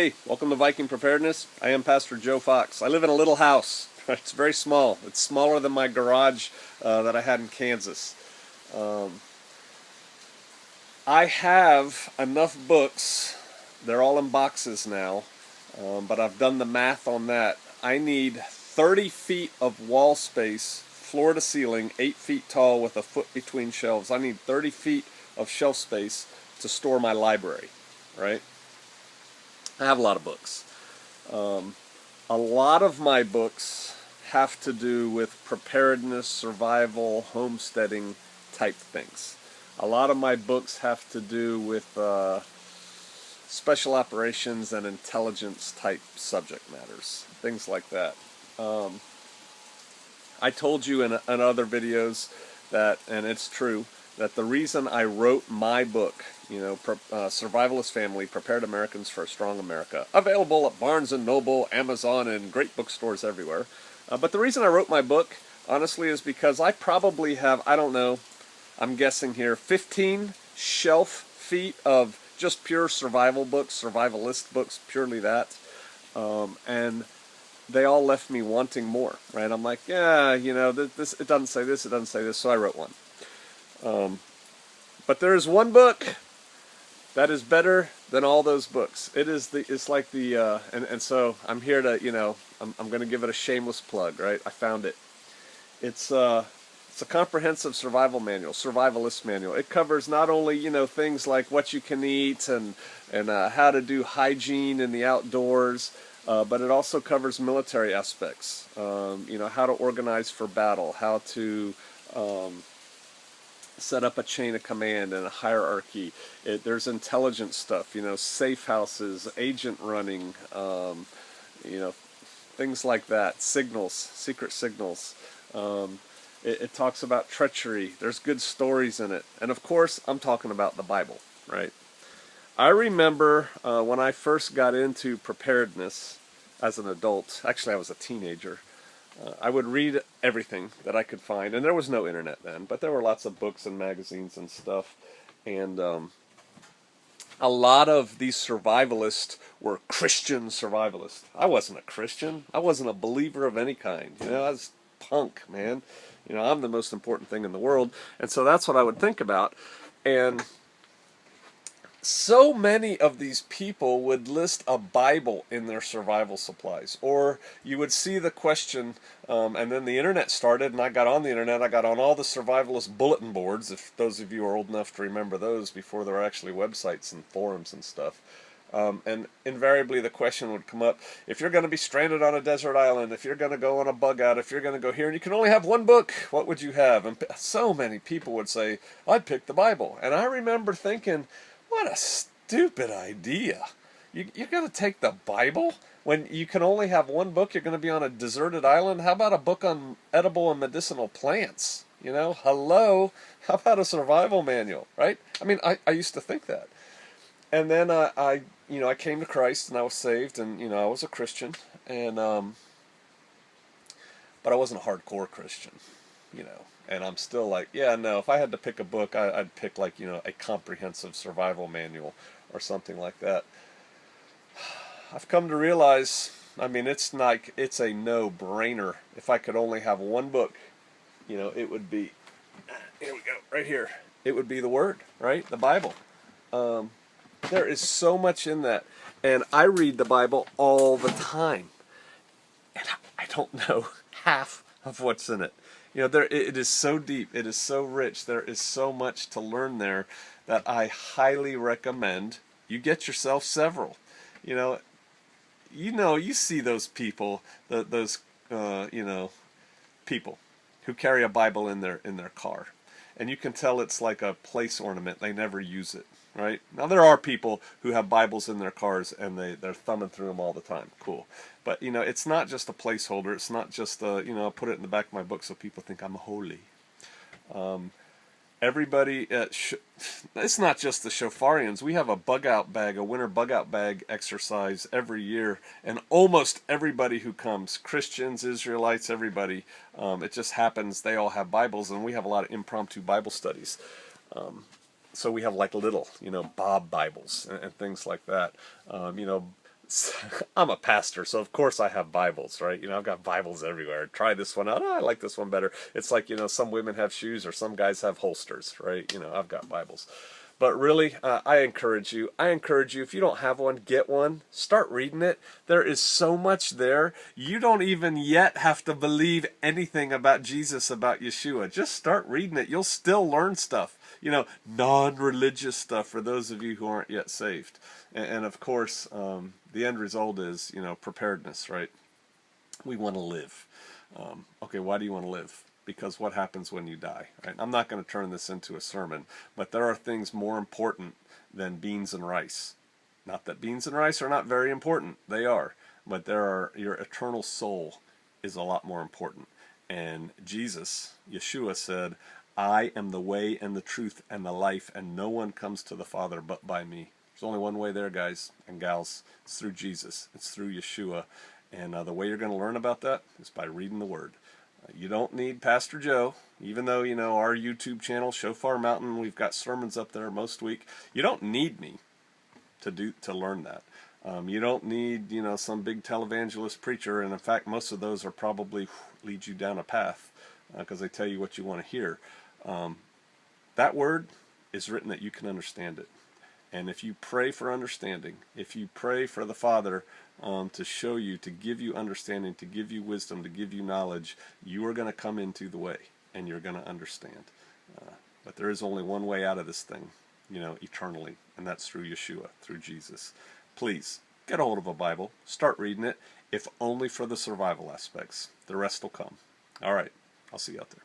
Hey, welcome to Viking Preparedness. I am Pastor Joe Fox. I live in a little house. It's very small. It's smaller than my garage that I had in Kansas. I have enough books. They're all in boxes now, but I've done the math on that. I need 30 feet of wall space, floor to ceiling, 8 feet tall with a foot between shelves. I need 30 feet of shelf space to store my library, right? I have a lot of books. A lot of my books have to do with preparedness, survival, homesteading type things. A lot of my books have to do with special operations and intelligence type subject matters, things like that. I told you in other videos that, and it's true, that the reason I wrote my book, Survivalist Family, Prepared Americans for a Strong America, available at Barnes & Noble, Amazon, and great bookstores everywhere. But the reason I wrote my book, honestly, is because I probably have, I don't know, I'm guessing here, 15 shelf feet of just pure survival books, survivalist books, purely that. And they all left me wanting more, right? I'm like, yeah, this it doesn't say this, it doesn't say this, so I wrote one. But there is one book that is better than all those books. It's like the and so I'm here to I'm going to give it a shameless plug, right? I found it. It's a comprehensive survival manual, survivalist manual. It covers not only things like what you can eat and how to do hygiene in the outdoors, but it also covers military aspects. How to organize for battle, how to set up a chain of command and a hierarchy. There's intelligence stuff, safe houses, agent running, things like that, signals, secret signals. It talks about treachery. There's good stories in it. And of course, I'm talking about the Bible, right? I remember when I first got into preparedness as an adult, actually I was a teenager, I would read everything that I could find, and there was no internet then, but there were lots of books and magazines and stuff, and a lot of these survivalists were Christian survivalists. I wasn't a Christian. I wasn't a believer of any kind. I was punk, man. I'm the most important thing in the world, and so that's what I would think about, and so many of these people would list a Bible in their survival supplies. Or you would see the question, and then the internet started, and I got on the internet, I got on all the survivalist bulletin boards, if those of you are old enough to remember those, before there were actually websites and forums and stuff. And invariably the question would come up, if you're going to be stranded on a desert island, if you're going to go on a bug out, if you're going to go here, and you can only have one book, what would you have? And so many people would say, I'd pick the Bible. And I remember thinking, what a stupid idea. You're going to take the Bible when you can only have one book? You're going to be on a deserted island? How about a book on edible and medicinal plants? Hello? How about a survival manual, right? I mean, I used to think that. And then I came to Christ and I was saved, and I was a Christian, and but I wasn't a hardcore Christian, and I'm still like, yeah, no, if I had to pick a book, I'd pick like, a comprehensive survival manual or something like that. I've come to realize, I mean, it's a no-brainer. If I could only have one book, it would be, here we go, right here. It would be the Word, right? The Bible. There is so much in that. And I read the Bible all the time. And I don't know half of what's in it. It is so deep, it is so rich, there is so much to learn there that I highly recommend you get yourself several. You see those people, those people who carry a Bible in their car, and you can tell it's like a place ornament. They never use it, right? Now there are people who have Bibles in their cars and they're thumbing through them all the time. Cool. But, it's not just a placeholder. It's not just, I put it in the back of my book so people think I'm holy. Everybody, it's not just the Shofarians. We have a winter bug-out bag exercise every year. And almost everybody who comes, Christians, Israelites, everybody, it just happens they all have Bibles. And we have a lot of impromptu Bible studies. So we have like little, Bob Bibles and things like that. I'm a pastor, so of course I have Bibles, right? I've got Bibles everywhere. Try this one out. Oh, I like this one better. It's like, some women have shoes or some guys have holsters, right? I've got Bibles. But really, I encourage you. If you don't have one, get one. Start reading it. There is so much there. You don't even yet have to believe anything about Jesus, about Yeshua. Just start reading it. You'll still learn stuff. Non-religious stuff for those of you who aren't yet saved. And of course, the end result is, preparedness, right? We want to live. Okay, why do you want to live? Because what happens when you die, right? I'm not going to turn this into a sermon, but there are things more important than beans and rice. Not that beans and rice are not very important. They are. But your eternal soul is a lot more important. And Jesus, Yeshua, said, I am the way and the truth and the life, and no one comes to the Father but by me. There's only one way there, guys and gals. It's through Jesus. It's through Yeshua. And the way you're going to learn about that is by reading the Word. You don't need Pastor Joe, even though, our YouTube channel, Shofar Mountain, we've got sermons up there most week. You don't need me to learn that. You don't need, some big televangelist preacher, and in fact, most of those are probably lead you down a path because they tell you what you want to hear. That Word is written that you can understand it. And if you pray for understanding, if you pray for the Father to show you, to give you understanding, to give you wisdom, to give you knowledge, you are going to come into the way, and you're going to understand. But there is only one way out of this thing, eternally, and that's through Yeshua, through Jesus. Please, get a hold of a Bible, start reading it, if only for the survival aspects. The rest will come. All right, I'll see you out there.